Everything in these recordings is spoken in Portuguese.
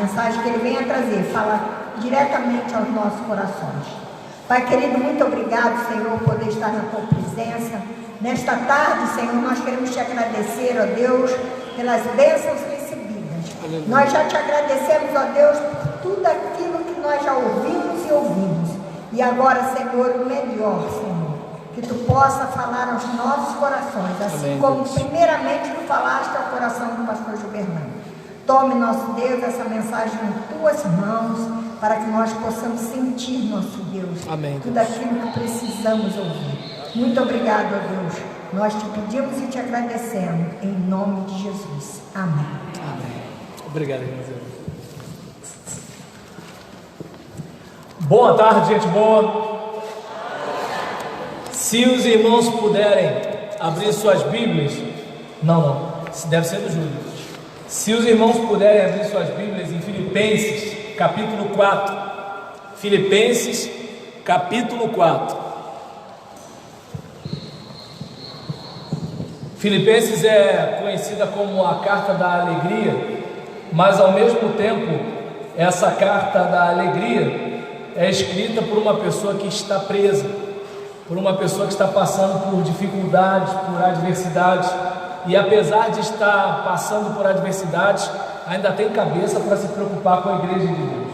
mensagem que Ele venha trazer, fala diretamente aos nossos corações. Pai querido, muito obrigado, Senhor, por poder estar na Tua presença. Nesta tarde, Senhor, nós queremos Te agradecer, ó Deus, pelas bênçãos recebidas. Nós já Te agradecemos, ó Deus, por tudo aquilo que nós já ouvimos e ouvimos. E agora, Senhor, o melhor, Senhor, que Tu possa falar aos nossos corações, assim Amém, como Deus. primeiramente Tu falaste ao coração do pastor Gilberto. Tome, nosso Deus, essa mensagem em Tuas mãos, para que nós possamos sentir, nosso Deus, Amém, tudo Deus. aquilo que precisamos ouvir. Muito obrigado, ó Deus. Nós Te pedimos e Te agradecemos, em nome de Jesus. Amém. Amém. Obrigado, irmãos. Boa tarde, gente boa. Se os irmãos puderem abrir suas Bíblias, não, deve ser do Júlio. Se os irmãos puderem abrir suas Bíblias em Filipenses, capítulo 4. Filipenses, capítulo 4. Filipenses é conhecida como a carta da alegria, mas ao mesmo tempo, essa carta da alegria é escrita por uma pessoa que está presa, por uma pessoa que está passando por dificuldades, por adversidades, e apesar de estar passando por adversidades, ainda tem cabeça para se preocupar com a igreja de Deus.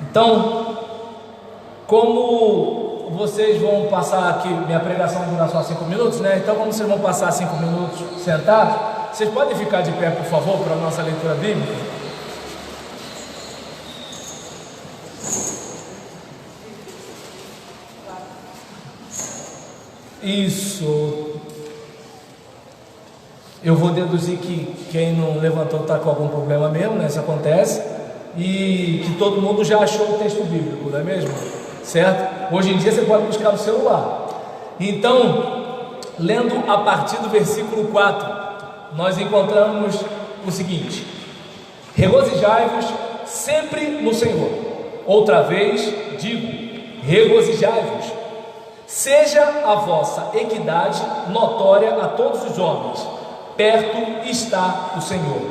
Então, como vocês vão passar aqui, minha pregação dura só 5 minutos, né? Então, como vocês vão passar 5 minutos sentados, vocês podem ficar de pé, por favor, para a nossa leitura bíblica? Isso. Eu vou deduzir que quem não levantou está com algum problema mesmo, né? Isso acontece. E que todo mundo já achou o texto bíblico, não é mesmo? Certo? Hoje em dia você pode buscar no celular. Então, lendo a partir do versículo 4, nós encontramos o seguinte: regozijai-vos sempre no Senhor. Outra vez digo, regozijai-vos. Seja a vossa equidade notória a todos os homens. Perto está o Senhor.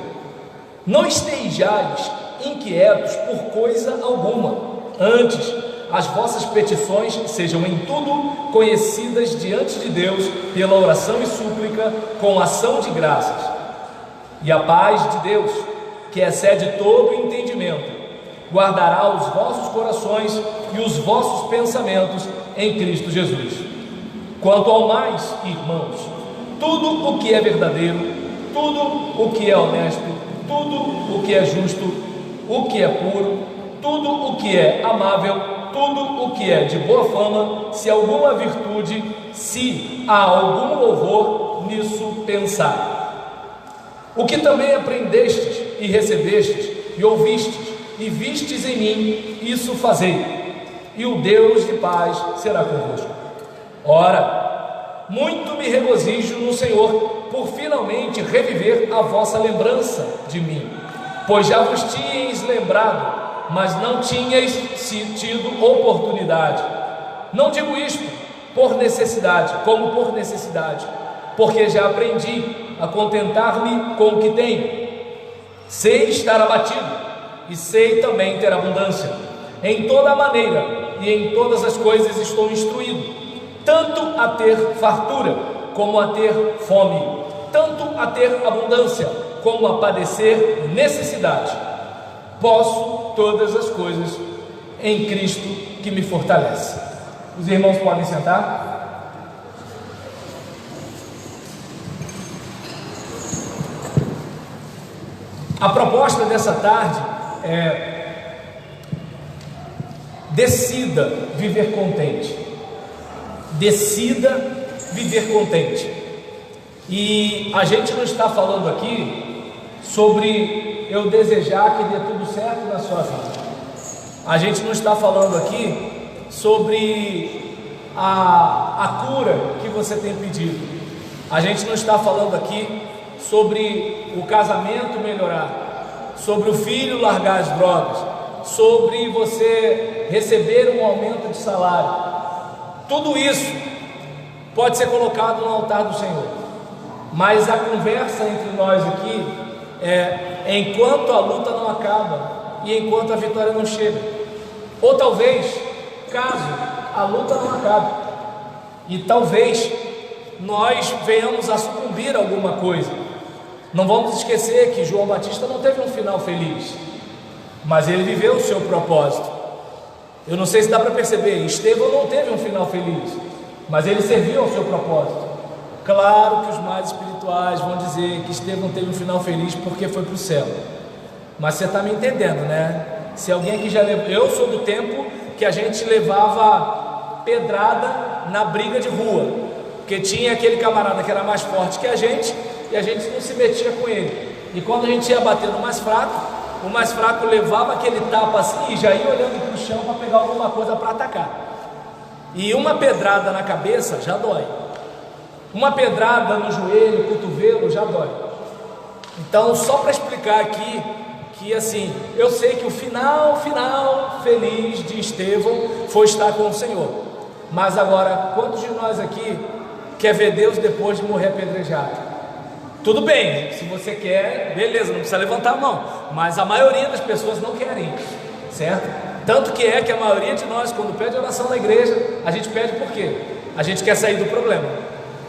Não estejais inquietos por coisa alguma. Antes, as vossas petições sejam em tudo conhecidas diante de Deus pela oração e súplica com ação de graças. E a paz de Deus, que excede todo entendimento, guardará os vossos corações e os vossos pensamentos em Cristo Jesus. Quanto ao mais, irmãos, tudo o que é verdadeiro, tudo o que é honesto, tudo o que é justo, o que é puro, tudo o que é amável, tudo o que é de boa fama, se alguma virtude, se há algum louvor, nisso pensai. O que também aprendestes e recebestes e ouvistes e vistes em mim, isso fazei, e o Deus de paz será convosco. Ora, muito me regozijo no Senhor por finalmente reviver a vossa lembrança de mim, pois já vos tinhais lembrado, mas não tinhais tido oportunidade. Não digo isto por necessidade, como por necessidade, porque já aprendi a contentar-me com o que tenho. Sei estar abatido e sei também ter abundância. Em toda maneira e em todas as coisas estou instruído, tanto a ter fartura como a ter fome, tanto a ter abundância como a padecer necessidade. Posso todas as coisas em Cristo que me fortalece. Os irmãos podem sentar. A proposta dessa tarde é: decida viver contente. Decida viver contente. E a gente não está falando aqui sobre eu desejar que dê tudo certo na sua vida. A gente não está falando aqui sobre a cura que você tem pedido. A gente não está falando aqui sobre o casamento melhorar, sobre o filho largar as drogas, sobre você receber um aumento de salário. Tudo isso pode ser colocado no altar do Senhor, mas a conversa entre nós aqui é: enquanto a luta não acaba e enquanto a vitória não chega. Ou talvez, caso a luta não acabe e talvez nós venhamos a sucumbir a alguma coisa. Não vamos esquecer que João Batista não teve um final feliz, mas ele viveu o seu propósito. Eu não sei se dá para perceber, Estevão não teve um final feliz, mas ele serviu ao seu propósito. Claro que os mais espirituais vão dizer que Estevão teve um final feliz porque foi para o céu, mas você está me entendendo, né? Se alguém aqui já levou, eu sou do tempo que a gente levava pedrada na briga de rua, porque tinha aquele camarada que era mais forte que a gente e a gente não se metia com ele, e quando a gente ia bater no mais fraco, o mais fraco levava aquele tapa assim e já ia olhando para o chão para pegar alguma coisa para atacar. E uma pedrada na cabeça já dói, uma pedrada no joelho, cotovelo já dói. Então, só para explicar aqui que assim, eu sei que o final feliz de Estevão foi estar com o Senhor, mas agora, quantos de nós aqui quer ver Deus depois de morrer apedrejado? Tudo bem, se você quer, beleza, não precisa levantar a mão, mas a maioria das pessoas não querem, certo? Tanto que é que a maioria de nós, quando pede oração na igreja, a gente pede por quê? A gente quer sair do problema.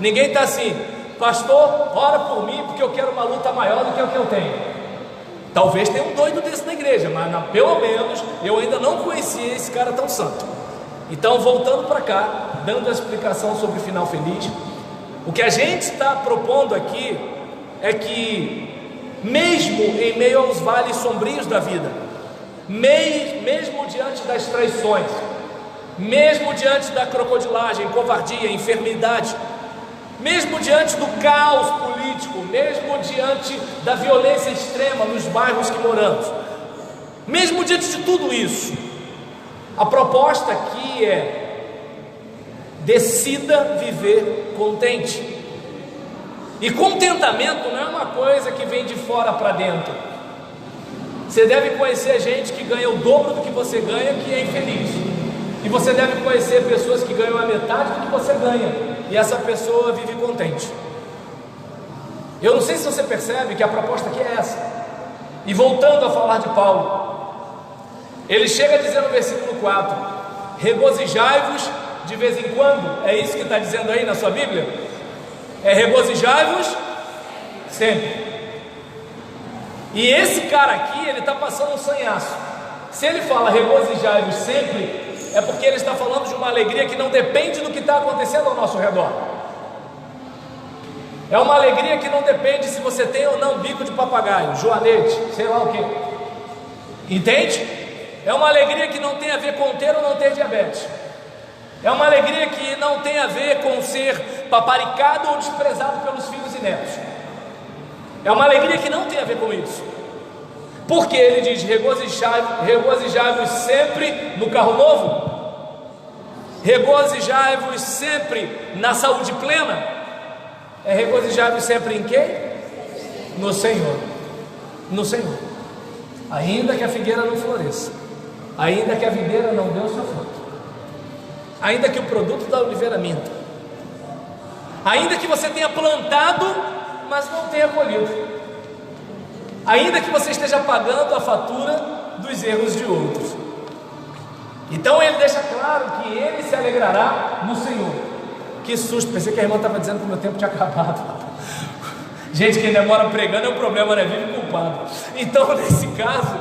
Ninguém está assim, pastor, ora por mim porque eu quero uma luta maior do que o que eu tenho. Talvez tenha um doido desse na igreja, mas pelo menos eu ainda não conhecia esse cara tão santo. Então, voltando para cá, dando a explicação sobre o final feliz, o que a gente está propondo aqui é que, mesmo em meio aos vales sombrios da vida, mesmo diante das traições, mesmo diante da crocodilagem, covardia, enfermidade, mesmo diante do caos político, mesmo diante da violência extrema nos bairros que moramos, mesmo diante de tudo isso, a proposta aqui é: decida viver contente. E contentamento não é uma coisa que vem de fora para dentro. Você deve conhecer gente que ganha o dobro do que você ganha, que é infeliz. E você deve conhecer pessoas que ganham a metade do que você ganha, e essa pessoa vive contente. Eu não sei se você percebe que a proposta aqui é essa. E voltando a falar de Paulo, ele chega a dizer no versículo 4: regozijai-vos de vez em quando. É isso que está dizendo aí na sua Bíblia? É regozijai-vos sempre. E esse cara aqui, ele está passando um sanhaço. Se ele fala regozijai-vos sempre, é porque ele está falando de uma alegria que não depende do que está acontecendo ao nosso redor. É uma alegria que não depende se você tem ou não bico de papagaio, joanete, sei lá o que. Entende? É uma alegria que não tem a ver com ter ou não ter diabetes. É uma alegria que não tem a ver com ser paparicado ou desprezado pelos filhos e netos. É uma alegria que não tem a ver com isso. Porque ele diz: regozijai-vos sempre no carro novo, regozijai-vos sempre na saúde plena. É regozijai-vos sempre em quem? No Senhor. No Senhor. Ainda que a figueira não floresça, ainda que a videira não dê o seu fruto, ainda que o produto da oliveira minta, ainda que você tenha plantado, mas não tenha colhido, ainda que você esteja pagando a fatura dos erros de outros. Então ele deixa claro que ele se alegrará no Senhor. Que susto, pensei que a irmã estava dizendo que o meu tempo tinha acabado. Gente, quem demora pregando é um problema, né? Vive culpado. Então, nesse caso,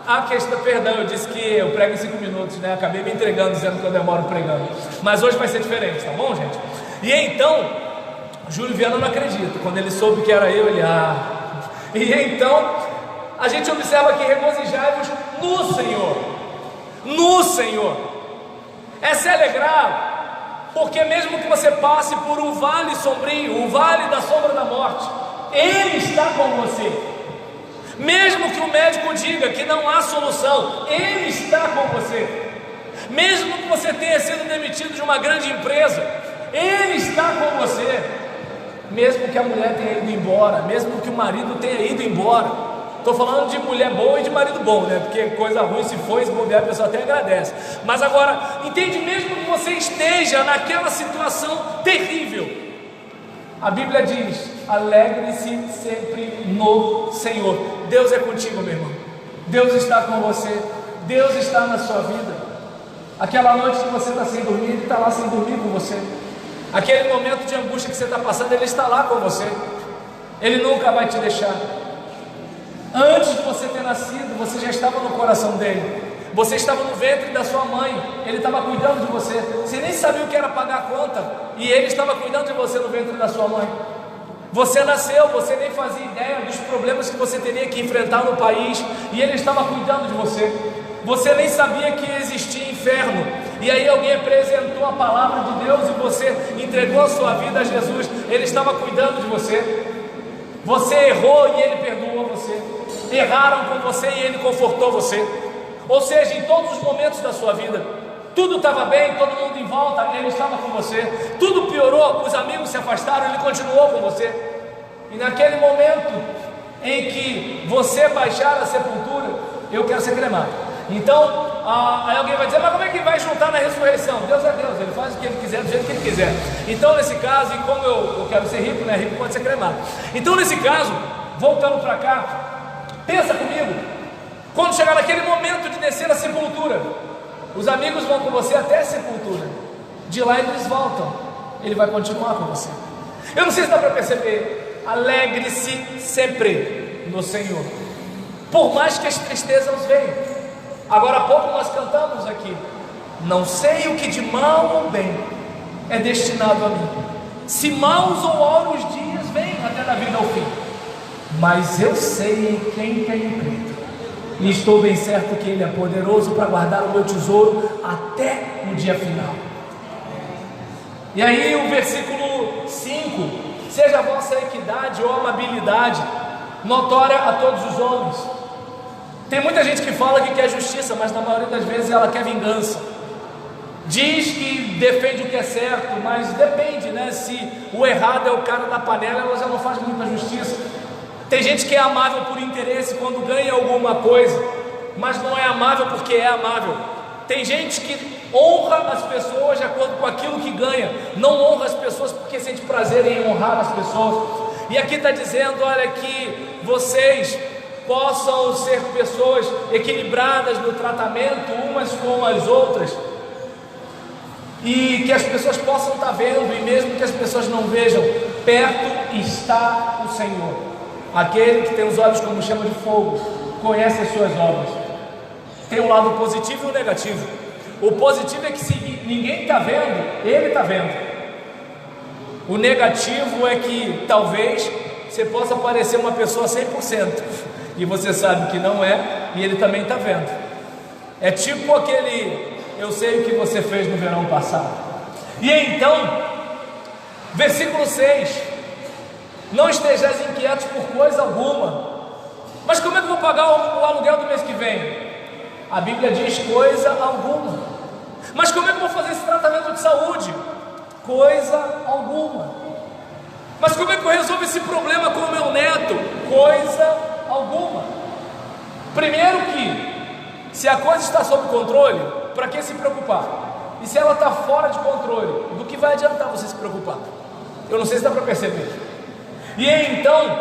a questão, perdão, eu disse que eu prego em 5 minutos, né? Acabei me entregando dizendo que eu demoro pregando, mas hoje vai ser diferente, tá bom, gente? E então, Júlio Viana não acredita. Quando ele soube que era eu, ele, E então, a gente observa que regozijai-vos no Senhor. No Senhor. É se alegrar, porque mesmo que você passe por um vale sombrio, o vale da sombra da morte, Ele está com você. Mesmo que o médico diga que não há solução, Ele está com você. Mesmo que você tenha sido demitido de uma grande empresa, Ele está com você. Mesmo que a mulher tenha ido embora, mesmo que o marido tenha ido embora. Estou falando de mulher boa e de marido bom, né? Porque coisa ruim, se for, se bobear, a pessoa até agradece. Mas agora, entende, mesmo que você esteja naquela situação terrível, a Bíblia diz: alegre-se sempre no Senhor. Deus é contigo, meu irmão. Deus está com você. Deus está na sua vida. Aquela noite que você está sem dormir, Ele está lá sem dormir com você. Aquele momento de angústia que você está passando, Ele está lá com você. Ele nunca vai te deixar. Antes de você ter nascido, você já estava no coração dEle. Você estava no ventre da sua mãe. Ele estava cuidando de você. Você nem sabia o que era pagar a conta, e Ele estava cuidando de você no ventre da sua mãe. Você nasceu, você nem fazia ideia dos problemas que você teria que enfrentar no país, e Ele estava cuidando de você. Você nem sabia que existia inferno, e aí alguém apresentou a palavra de Deus e você entregou a sua vida a Jesus. Ele estava cuidando de você. Você errou e Ele perdoou você. Erraram com você e Ele confortou você. Ou seja, em todos os momentos da sua vida, tudo estava bem, todo mundo em volta, Ele estava com você. Tudo piorou, os amigos se afastaram, Ele continuou com você. E naquele momento em que você baixar a sepultura, eu quero ser cremado. Então, aí alguém vai dizer, mas como é que vai juntar na ressurreição? Deus é Deus, Ele faz o que Ele quiser, do jeito que Ele quiser. Então, nesse caso, e como eu quero ser rico, né? Rico pode ser cremado. Então, nesse caso, voltando para cá, pensa comigo, quando chegar naquele momento de descer a sepultura, os amigos vão com você até a sepultura. De lá eles voltam. Ele vai continuar com você. Eu não sei se dá para perceber. Alegre-se sempre no Senhor, por mais que as tristezas venham. Agora há pouco nós cantamos aqui: não sei o que de mal ou bem é destinado a mim, se maus ou auros dias vêm até da vida ao fim, mas eu sei em quem tenho crido, e estou bem certo que Ele é poderoso para guardar o meu tesouro até o dia final. E aí o versículo 5: seja a vossa equidade ou amabilidade notória a todos os homens. Tem muita gente que fala que quer justiça, mas na maioria das vezes ela quer vingança. Diz que defende o que é certo, mas depende, né? Se o errado é o cara da panela, ela já não faz muita justiça. Tem gente que é amável por interesse quando ganha alguma coisa, mas não é amável porque é amável. Tem gente que honra as pessoas de acordo com aquilo que ganha, não honra as pessoas porque sente prazer em honrar as pessoas. E aqui está dizendo, olha, que vocês possam ser pessoas equilibradas no tratamento umas com as outras, e que as pessoas possam estar vendo, e mesmo que as pessoas não vejam, perto está o Senhor, aquele que tem os olhos como chama de fogo, conhece as suas obras. Tem um lado positivo e um negativo. O positivo é que se ninguém está vendo, Ele está vendo. O negativo é que talvez você possa parecer uma pessoa 100%, e você sabe que não é, e Ele também está vendo. É tipo aquele, eu sei o que você fez no verão passado. E então, versículo 6: não estejais inquietos por coisa alguma. Mas como é que eu vou pagar o aluguel do mês que vem? A Bíblia diz coisa alguma. Mas como é que eu vou fazer esse tratamento de saúde? Coisa alguma. Mas como é que eu resolvo esse problema com o meu neto? Coisa alguma. Primeiro que, se a coisa está sob controle, para que se preocupar? E se ela está fora de controle, do que vai adiantar você se preocupar? Eu não sei se dá para perceber. E então,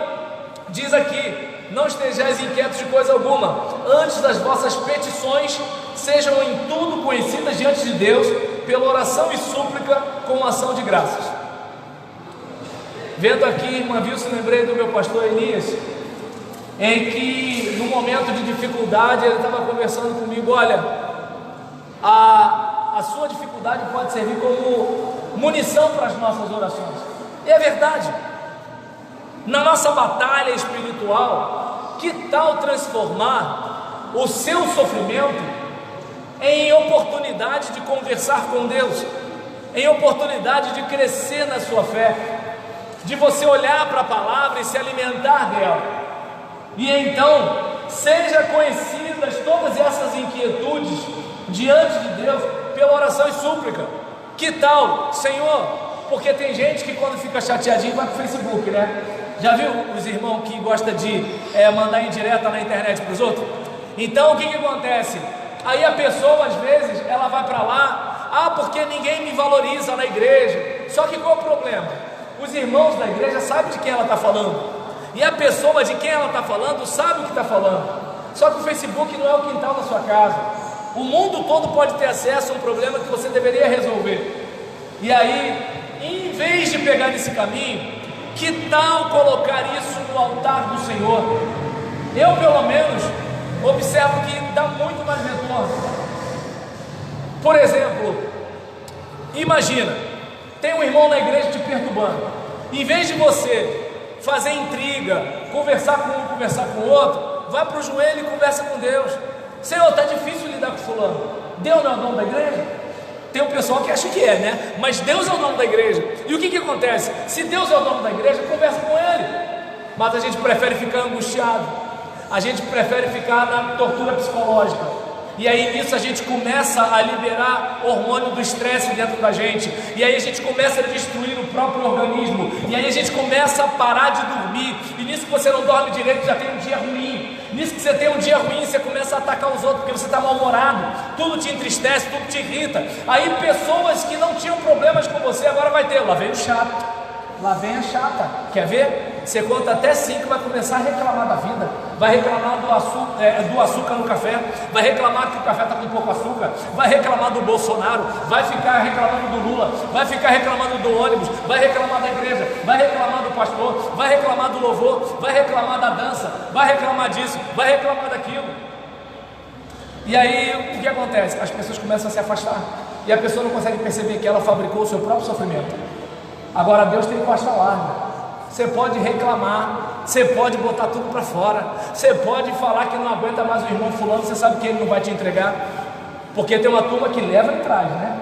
diz aqui: não estejais inquietos de coisa alguma, antes das vossas petições sejam em tudo conhecidas diante de Deus, pela oração e súplica com ação de graças. Vendo aqui, irmã Vilsa, lembrei do meu pastor Elias, em que no momento de dificuldade ele estava conversando comigo: olha, a sua dificuldade pode servir como munição para as nossas orações. E é verdade. Na nossa batalha espiritual, que tal transformar o seu sofrimento em oportunidade de conversar com Deus, em oportunidade de crescer na sua fé, de você olhar para a palavra e se alimentar dela. E então, seja conhecidas todas essas inquietudes diante de Deus pela oração e súplica. Que tal, Senhor? Porque tem gente que quando fica chateadinho vai para o Facebook, né? Já viu os irmãos que gostam de mandar indireta na internet para os outros? Então o que acontece? Aí a pessoa às vezes ela vai para lá, porque ninguém me valoriza na igreja. Só que qual o problema? Os irmãos da igreja sabem de quem ela está falando. e a pessoa de quem ela está falando sabe o que está falando. Só que o Facebook não é o quintal da sua casa. O mundo todo pode ter acesso a um problema que você deveria resolver. E aí, em vez de pegar nesse caminho, que tal colocar isso no altar do Senhor? Eu, pelo menos, observo que dá muito mais retorno. Por exemplo, imagina, tem um irmão na igreja te perturbando. Em vez de você fazer intriga, conversar com um, conversar com o outro, vai para o joelho e conversa com Deus. Senhor, está difícil lidar com fulano. Deus não é o dono da igreja? Tem um pessoal que acha que é, né? Mas Deus é o dono da igreja. E o que acontece? Se Deus é o dono da igreja, conversa com Ele. Mas a gente prefere ficar angustiado, a gente prefere ficar na tortura psicológica. E aí nisso a gente começa a liberar hormônio do estresse dentro da gente. E aí a gente começa a destruir o próprio organismo. E aí a gente começa a parar de dormir. E nisso que você não dorme direito, já tem um dia ruim. Nisso que você tem um dia ruim, você começa a atacar os outros porque você está mal-humorado. Tudo te entristece, tudo te irrita. Aí pessoas que não tinham problemas com você, agora vai ter. Lá vem o chato. Lá vem a chata. Quer ver? Você conta até 5 e vai começar a reclamar da vida. Vai reclamar do açúcar no café. Vai reclamar que o café está com pouco açúcar. Vai reclamar do Bolsonaro. Vai ficar reclamando do Lula. Vai ficar reclamando do ônibus. Vai reclamar da igreja. Vai reclamar do pastor. Vai reclamar do louvor. Vai reclamar da dança. Vai reclamar disso. Vai reclamar daquilo. E aí o que acontece? As pessoas começam a se afastar. E a pessoa não consegue perceber que ela fabricou o seu próprio sofrimento. Agora Deus tem costa larga. Você pode reclamar, você pode botar tudo para fora, você pode falar que não aguenta mais o irmão fulano, você sabe que ele não vai te entregar, porque tem uma turma que leva e traz, né?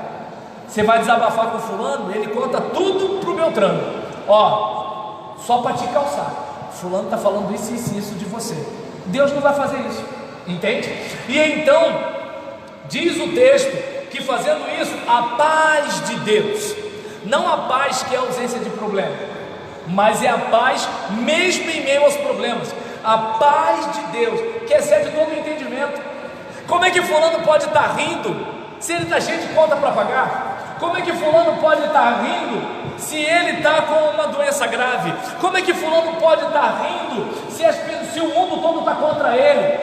Você vai desabafar com o fulano, ele conta tudo pro Beltrano. Ó, só para te calçar. Fulano está falando isso de você. Deus não vai fazer isso, entende? E então diz o texto que fazendo isso, a paz de Deus, não a paz que é a ausência de problema, mas é a paz mesmo em meio aos problemas, a paz de Deus que excede todo o entendimento. Como é que fulano pode estar rindo se ele está cheio de conta para pagar? Como é que fulano pode estar rindo se ele está com uma doença grave? Como é que fulano pode estar rindo se o mundo todo está contra ele?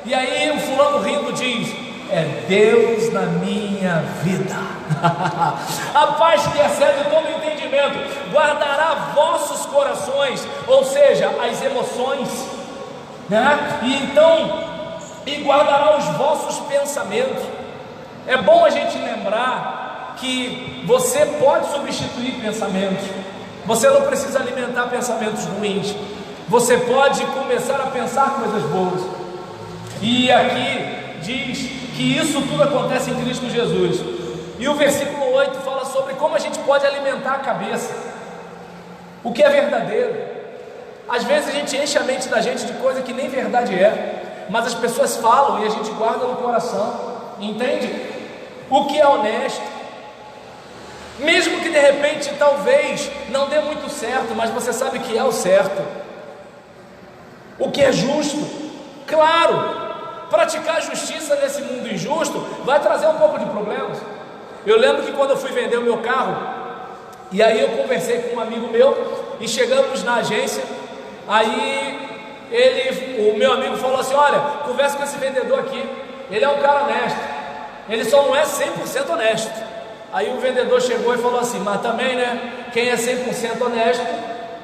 E aí o fulano rindo diz: é Deus na minha vida. A paz que excede todo o entendimento guardará vossos corações, ou seja, as emoções, né? E guardará os vossos pensamentos. É bom a gente lembrar que você pode substituir pensamentos. Você não precisa alimentar pensamentos ruins. Você pode começar a pensar coisas boas. E aqui diz que isso tudo acontece em Cristo Jesus. E o versículo 8 fala sobre como a gente pode alimentar a cabeça, o que é verdadeiro. Às vezes a gente enche a mente da gente de coisa que nem verdade é, mas as pessoas falam e a gente guarda no coração, entende? O que é honesto, mesmo que de repente talvez não dê muito certo, mas você sabe que é o certo. O que é justo, claro. Praticar justiça nesse mundo injusto vai trazer um pouco de problemas. Eu lembro que quando eu fui vender o meu carro, e aí eu conversei com um amigo meu, e chegamos na agência, aí o meu amigo falou assim: olha, conversa com esse vendedor aqui, ele é um cara honesto, ele só não é 100% honesto. Aí o vendedor chegou e falou assim: mas também, né, quem é 100% honesto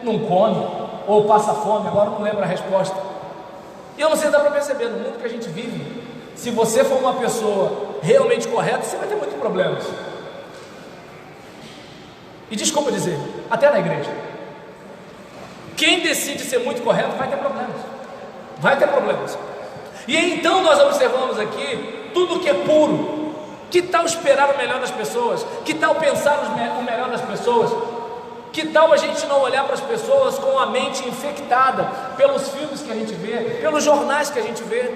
não come, ou passa fome. Agora não lembro a resposta. E eu não sei se dá para perceber, no mundo que a gente vive, se você for uma pessoa realmente correta, você vai ter muitos problemas. E desculpa dizer, até na igreja, quem decide ser muito correto vai ter problemas. Vai ter problemas. E então nós observamos aqui tudo que é puro. Que tal esperar o melhor das pessoas? Que tal pensar o melhor das pessoas? Que tal a gente não olhar para as pessoas com a mente infectada pelos filmes que a gente vê, pelos jornais que a gente vê?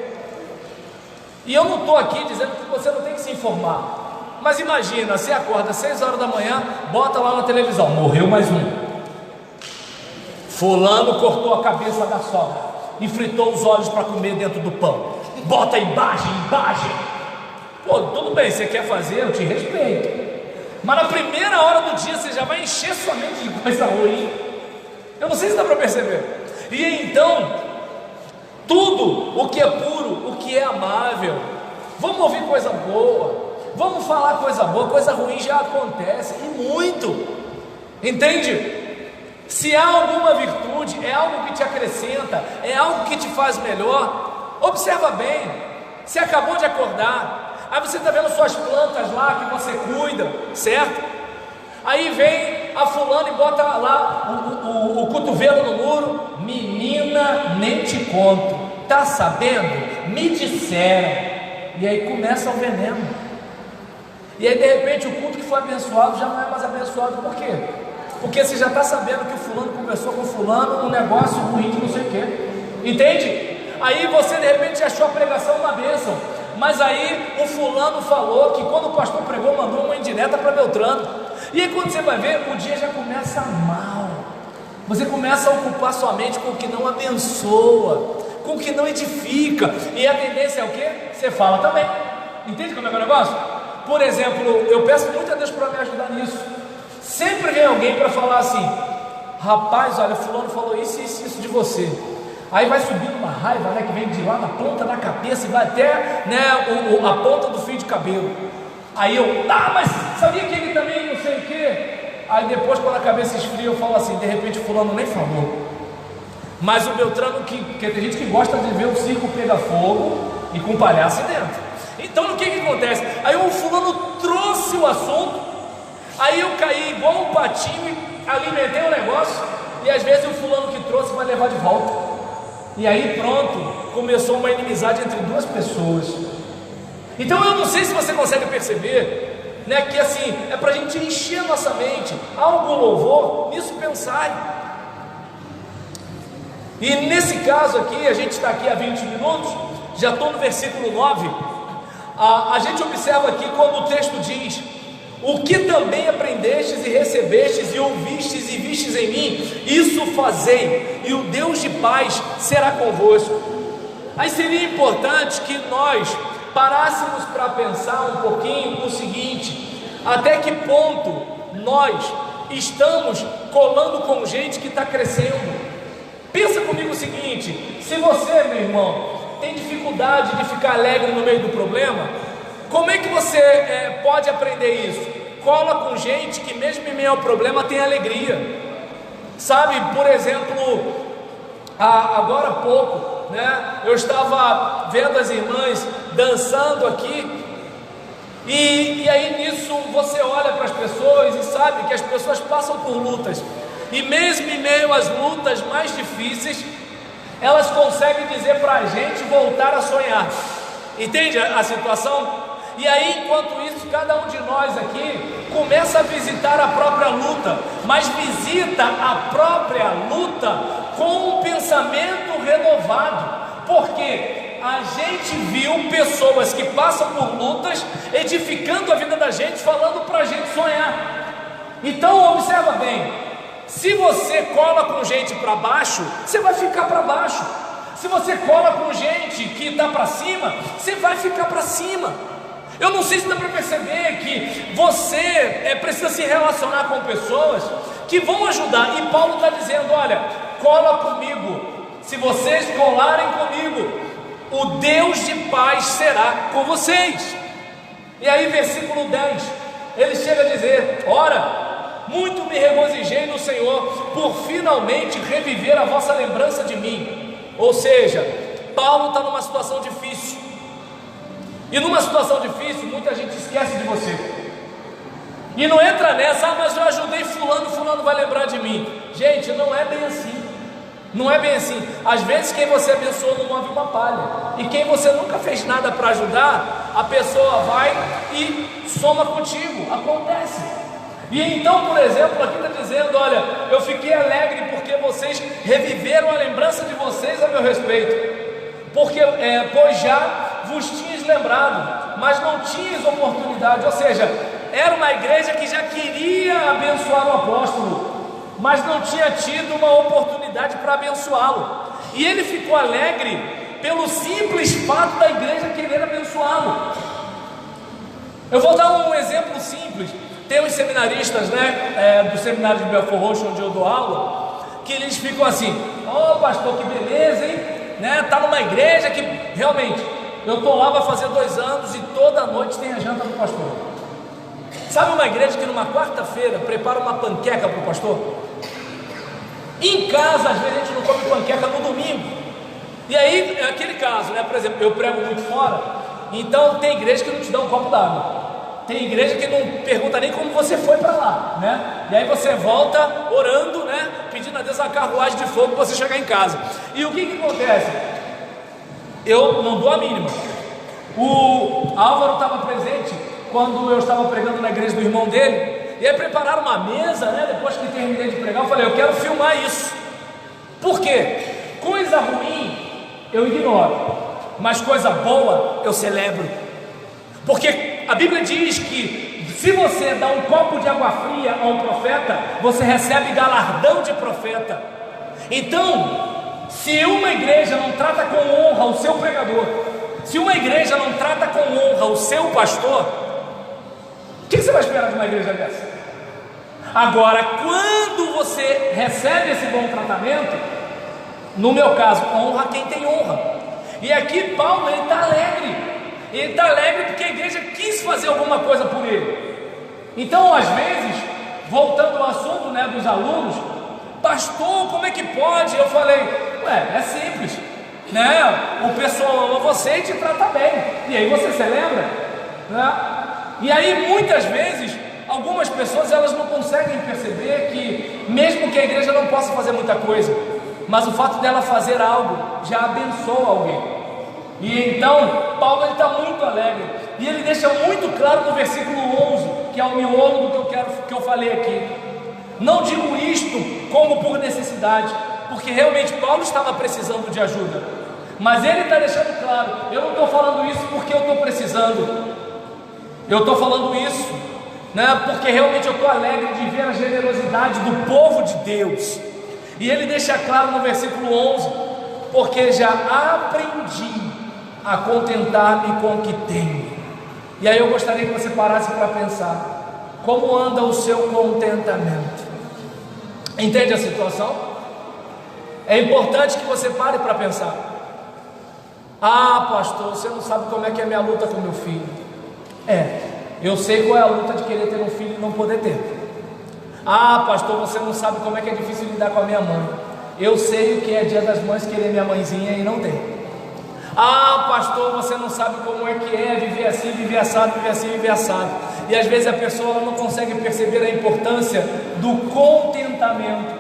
E eu não estou aqui dizendo que você não tem que se informar, mas imagina, você acorda às 6 horas da manhã, bota lá na televisão: morreu mais um, fulano cortou a cabeça da sogra e fritou os olhos para comer dentro do pão. Bota imagem. Pô, tudo bem, você quer fazer, eu te respeito, mas na primeira hora do dia você já vai encher sua mente de coisa ruim. Eu não sei se dá para perceber. E então, tudo o que é puro, o que é amável, vamos ouvir coisa boa, vamos falar coisa boa, coisa ruim já acontece, e muito, entende? Se há alguma virtude, é algo que te acrescenta, é algo que te faz melhor, observa bem. Você acabou de acordar, aí você está vendo suas plantas lá que você cuida, certo? Aí vem a fulana e bota lá o cotovelo no muro. Menina, nem te conto, tá sabendo? Me disseram. E aí começa o veneno. E aí de repente o culto que foi abençoado já não é mais abençoado. Por quê? Porque você já está sabendo que o fulano conversou com o fulano um negócio ruim de não sei o quê. Entende? Aí você de repente achou a pregação uma bênção, mas aí o fulano falou que quando o pastor pregou, mandou uma indireta para Beltrano. E aí quando você vai ver, o dia já começa mal. Você começa a ocupar sua mente com o que não abençoa, com o que não edifica. E a tendência é o quê? Você fala também. Entende como é que é o negócio? Por exemplo, eu peço muito a Deus para me ajudar nisso. Sempre vem alguém para falar assim: rapaz, olha, fulano falou isso, isso, isso de você. Aí vai subindo uma raiva, né, que vem de lá na ponta da cabeça e vai até, né, a ponta do fio de cabelo. Aí eu, mas sabia que ele também não sei o quê? Aí depois, quando a cabeça esfria, eu falo assim: de repente o fulano nem falou, mas o Beltrano, que tem gente que gosta de ver o circo pegar fogo e com palhaço dentro. Então o que acontece? Aí o fulano trouxe o assunto, aí eu caí igual um patinho e alimentei o negócio, e às vezes o fulano que trouxe vai levar de volta. E aí pronto, começou uma inimizade entre duas pessoas. Então eu não sei se você consegue perceber, né, que assim, é para a gente encher a nossa mente, algum louvor, nisso pensar. E nesse caso aqui, a gente está aqui há 20 minutos, já estou no versículo 9, a gente observa aqui como o texto diz: o que também aprendestes e recebestes e ouvistes e vistes em mim, isso fazei, e o Deus de paz será convosco. Aí seria importante que nós parássemos para pensar um pouquinho o seguinte: até que ponto nós estamos colando com gente que está crescendo? Pensa comigo o seguinte: se você, meu irmão, tem dificuldade de ficar alegre no meio do problema, como é que você pode aprender isso? Cola com gente que mesmo em meio ao problema tem alegria. Sabe, por exemplo, agora há pouco, né, eu estava vendo as irmãs dançando aqui, e aí nisso você olha para as pessoas e sabe que as pessoas passam por lutas, e mesmo em meio às lutas mais difíceis, elas conseguem dizer para a gente voltar a sonhar. Entende a situação? E aí, enquanto isso, cada um de nós aqui começa a visitar a própria luta, mas visita a própria luta com um pensamento renovado, porque a gente viu pessoas que passam por lutas, edificando a vida da gente, falando para a gente sonhar. Então observa bem, se você cola com gente para baixo, você vai ficar para baixo. Se você cola com gente que está para cima, você vai ficar para cima. Eu não sei se dá para perceber que você precisa se relacionar com pessoas que vão ajudar. E Paulo está dizendo: olha, cola comigo. Se vocês colarem comigo, o Deus de paz será com vocês. E aí versículo 10, ele chega a dizer: ora, muito me regozijei no Senhor por finalmente reviver a vossa lembrança de mim. Ou seja, Paulo está numa situação difícil, e numa situação difícil muita gente esquece de você e não entra nessa: mas eu ajudei fulano, fulano vai lembrar de mim. Gente, não é bem assim. Não é bem assim. Às vezes quem você abençoou não move uma palha, e quem você nunca fez nada para ajudar, a pessoa vai e soma contigo. Acontece. E então, por exemplo, aqui está dizendo: olha, eu fiquei alegre porque vocês reviveram a lembrança de vocês a meu respeito, porque pois já vos tinhas lembrado, mas não tinhas oportunidade. Ou seja, era uma igreja que já queria abençoar o apóstolo, mas não tinha tido uma oportunidade para abençoá-lo. E ele ficou alegre pelo simples fato da igreja querer abençoá-lo. Eu vou dar um exemplo simples. Tem uns seminaristas, né, do seminário de Belfort Roxo, onde eu dou aula, que eles ficam assim: Ô pastor, que beleza, hein? Né? Tá numa igreja que realmente, eu estou lá, vai fazer 2 anos e toda noite tem a janta do pastor. Sabe uma igreja que numa quarta-feira prepara uma panqueca para o pastor? Em casa, às vezes a gente não come panqueca no domingo. E aí, é aquele caso, né? Por exemplo, eu prego muito fora, então tem igreja que não te dá um copo d'água. Tem igreja que não pergunta nem como você foi para lá, né? E aí você volta orando, né? Pedindo a Deus uma carruagem de fogo para você chegar em casa. E o que acontece? Eu não dou a mínima. O Álvaro estava presente quando eu estava pregando na igreja do irmão dele. E aí prepararam uma mesa, né? Depois que terminei de pregar, eu falei, eu quero filmar isso. Por quê? Coisa ruim eu ignoro, mas coisa boa eu celebro. Porque a Bíblia diz que se você dá um copo de água fria a um profeta, você recebe galardão de profeta. Então, se uma igreja não trata com honra o seu pregador, se uma igreja não trata com honra o seu pastor, o que você vai esperar de uma igreja dessa? Agora, quando você recebe esse bom tratamento, no meu caso, honra quem tem honra. E aqui Paulo, ele está alegre. Ele está alegre porque a igreja quis fazer alguma coisa por ele. Então, às vezes, voltando ao assunto, né, dos alunos, pastor, como é que pode? Eu falei, é simples, né? O pessoal ama você e te trata bem. E aí você celebra, né? E aí, muitas vezes, algumas pessoas, elas não conseguem perceber que, mesmo que a igreja não possa fazer muita coisa, mas o fato dela fazer algo já abençoa alguém. E então, Paulo está muito alegre, e ele deixa muito claro no versículo 11, que é o miolo do que eu falei aqui. Não digo isto como por necessidade, porque realmente Paulo estava precisando de ajuda, mas ele está deixando claro, eu não estou falando isso porque eu estou precisando, eu estou falando isso, né, porque realmente eu estou alegre de ver a generosidade do povo de Deus. E ele deixa claro no versículo 11, porque já aprendi a contentar-me com o que tenho. E aí eu gostaria que você parasse para pensar, como anda o seu contentamento? Entende a situação? É importante que você pare para pensar. Ah, pastor, você não sabe como é que é a minha luta com meu filho. Eu sei qual é a luta de querer ter um filho e não poder ter. Ah, pastor, você não sabe como é que é difícil lidar com a minha mãe. Eu sei o que é dia das mães querer minha mãezinha e não ter. Ah, pastor, você não sabe como é que é viver assim, viver assado, viver assim, viver assado. E às vezes a pessoa ela não consegue perceber a importância do contentamento,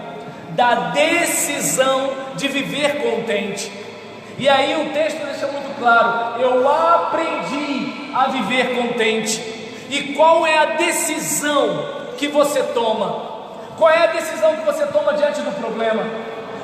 da decisão de viver contente. E aí o texto deixa muito claro, eu aprendi a viver contente. E qual é a decisão que você toma? Qual é a decisão que você toma diante do problema?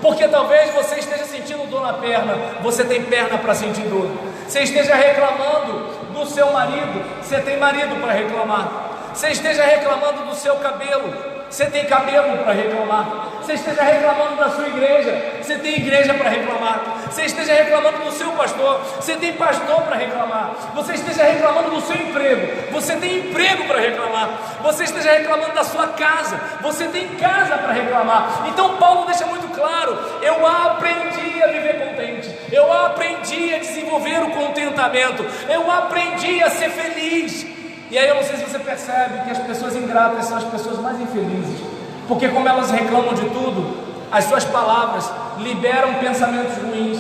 Porque talvez você esteja sentindo dor na perna, você tem perna para sentir dor. Você esteja reclamando do seu marido, você tem marido para reclamar. Você esteja reclamando do seu cabelo, você tem cabelo para reclamar. Você esteja reclamando da sua igreja, você tem igreja para reclamar. Você esteja reclamando do seu pastor, você tem pastor para reclamar. Você esteja reclamando do seu emprego, você tem emprego para reclamar. Você esteja reclamando da sua casa, você tem casa para reclamar. Então Paulo deixa muito claro, eu aprendi a viver contente, eu aprendi a desenvolver o contentamento, eu aprendi a ser feliz. E aí eu não sei se você percebe que as pessoas ingratas são as pessoas mais infelizes, porque como elas reclamam de tudo, as suas palavras liberam pensamentos ruins,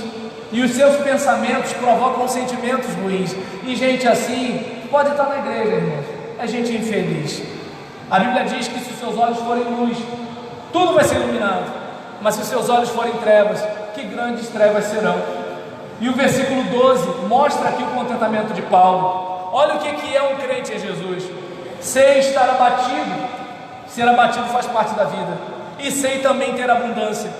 e os seus pensamentos provocam sentimentos ruins. E gente assim pode estar na igreja, irmãos, é gente infeliz. A Bíblia diz que se os seus olhos forem luz, tudo vai ser iluminado, mas se os seus olhos forem trevas, que grandes trevas serão. E o versículo 12 mostra aqui o contentamento de Paulo. Olha o que é um crente em Jesus. Sei estar abatido, ser abatido faz parte da vida, e sei também ter abundância.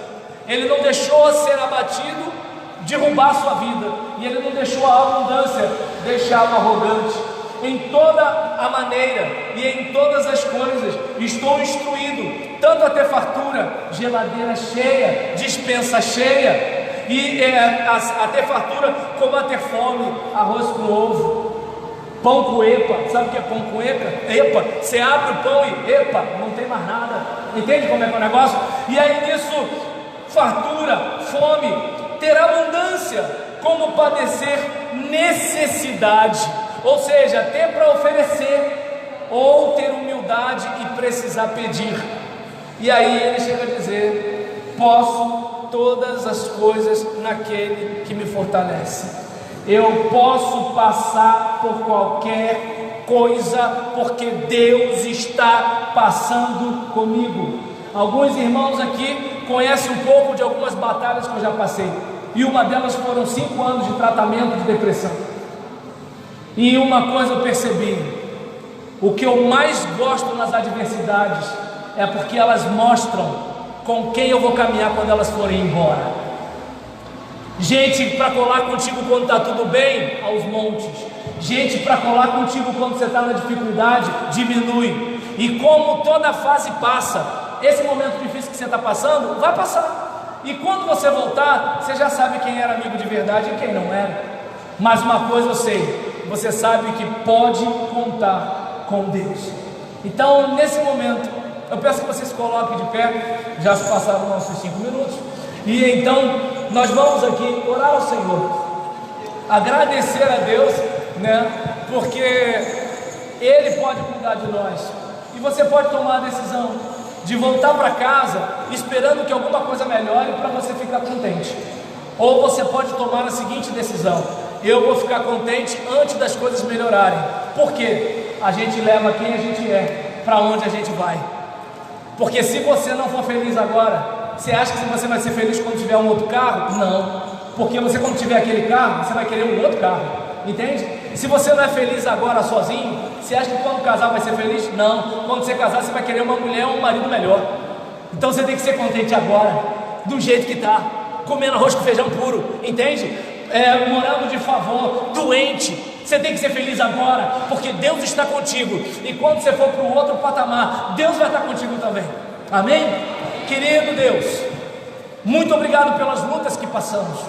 Ele não deixou ser abatido derrubar sua vida, e ele não deixou a abundância deixá-lo arrogante. Em toda a maneira e em todas as coisas estou instruído, tanto a ter fartura, geladeira cheia, despensa cheia, e a ter fartura como a ter fome, arroz com ovo, pão com epa. Sabe o que é pão com epa? Você abre o pão e epa, não tem mais nada. Entende como é que é o negócio? E aí nisso, fartura, fome, ter abundância, como padecer necessidade, ou seja, ter para oferecer, ou ter humildade e precisar pedir. E aí ele chega a dizer: posso todas as coisas naquele que me fortalece. Eu posso passar por qualquer coisa, porque Deus está passando comigo. Alguns irmãos aqui conhecem um pouco de algumas batalhas que eu já passei, e uma delas foram 5 anos de tratamento de depressão. E uma coisa eu percebi: o que eu mais gosto nas adversidades é porque elas mostram com quem eu vou caminhar quando elas forem embora. Gente para colar contigo quando está tudo bem, aos montes. Gente para colar contigo quando você está na dificuldade, diminui. E como toda fase passa, esse momento difícil que você está passando, vai passar. E quando você voltar, você já sabe quem era amigo de verdade e quem não era. Mas uma coisa eu sei: você sabe que pode contar com Deus. Então, nesse momento, eu peço que vocês se coloquem de pé. Já se passaram nossos 5 minutos. E então, nós vamos aqui orar ao Senhor, agradecer a Deus, né? Porque Ele pode cuidar de nós. E você pode tomar a decisão de voltar para casa esperando que alguma coisa melhore para você ficar contente. Ou você pode tomar a seguinte decisão: eu vou ficar contente antes das coisas melhorarem. Por quê? A gente leva quem a gente é para onde a gente vai. Porque se você não for feliz agora, você acha que você vai ser feliz quando tiver um outro carro? Não. Porque você, quando tiver aquele carro, você vai querer um outro carro. Entende? Se você não é feliz agora sozinho, você acha que quando casar vai ser feliz? Não. Quando você casar, você vai querer uma mulher ou um marido melhor. Então você tem que ser contente agora, do jeito que está, comendo arroz com feijão puro. Entende? Morando de favor, doente. Você tem que ser feliz agora, porque Deus está contigo. E quando você for para o outro patamar, Deus vai estar contigo também. Amém? Querido Deus, muito obrigado pelas lutas que passamos.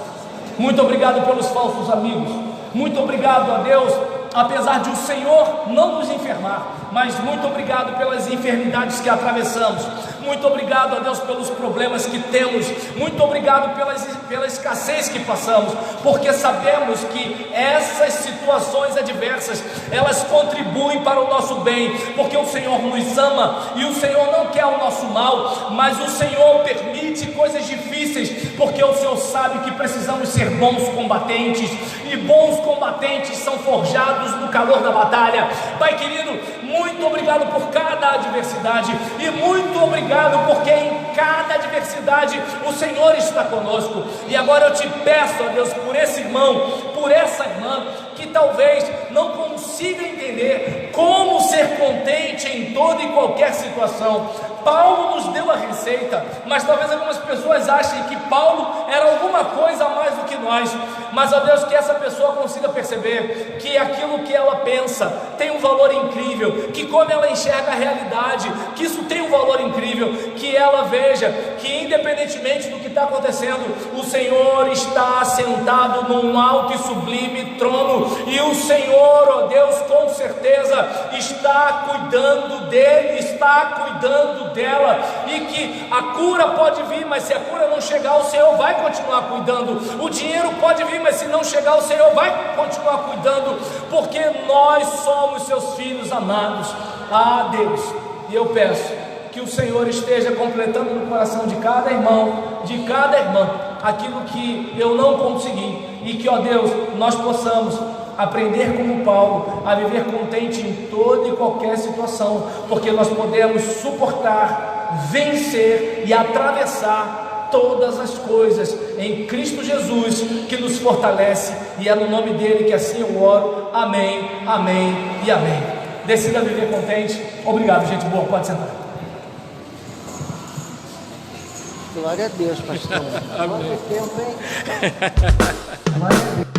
Muito obrigado pelos falsos amigos. Muito obrigado a Deus, apesar de o Senhor não nos enfermar, mas muito obrigado pelas enfermidades que atravessamos. Muito obrigado a Deus pelos problemas que temos. Muito obrigado pela escassez que passamos, porque sabemos que essas situações adversas, elas contribuem para o nosso bem, porque o Senhor nos ama e o Senhor não quer o nosso mal, mas o Senhor permite coisas difíceis, porque o Senhor sabe que precisamos ser bons combatentes, e bons combatentes são forjados no calor da batalha. Pai querido, muito obrigado por cada adversidade, e muito obrigado porque em cada adversidade o Senhor está conosco. E agora eu te peço, ó Deus, por esse irmão, por essa irmã que talvez não consiga entender como ser contente em toda e qualquer situação. Paulo nos deu a receita, mas talvez algumas pessoas achem que Paulo era alguma coisa a mais do que nós. Mas, ó Deus, que essa pessoa consiga perceber que aquilo que ela pensa tem um valor incrível, que como ela enxerga a realidade, que isso tem um valor incrível, que ela veja que independentemente do que está acontecendo, o Senhor está sentado num alto e sublime trono, e o Senhor, ó Deus, com certeza está cuidando dele, está cuidando dela, e que a cura pode vir, mas se a cura não chegar, o Senhor vai continuar cuidando. O dinheiro pode vir, mas se não chegar, o Senhor vai continuar cuidando, porque nós somos seus filhos amados. Ah, Deus, e eu peço que o Senhor esteja completando no coração de cada irmão, de cada irmã, aquilo que eu não consegui, e que, ó Deus, nós possamos aprender como Paulo a viver contente em toda e qualquer situação, porque nós podemos suportar, vencer e atravessar todas as coisas em Cristo Jesus, que nos fortalece, e é no nome dele que assim eu oro. Amém, amém e amém. Decida viver contente. Obrigado, gente boa, pode sentar. Glória a Deus, pastor. Amém. Quanto tempo, hein? Glória a Deus.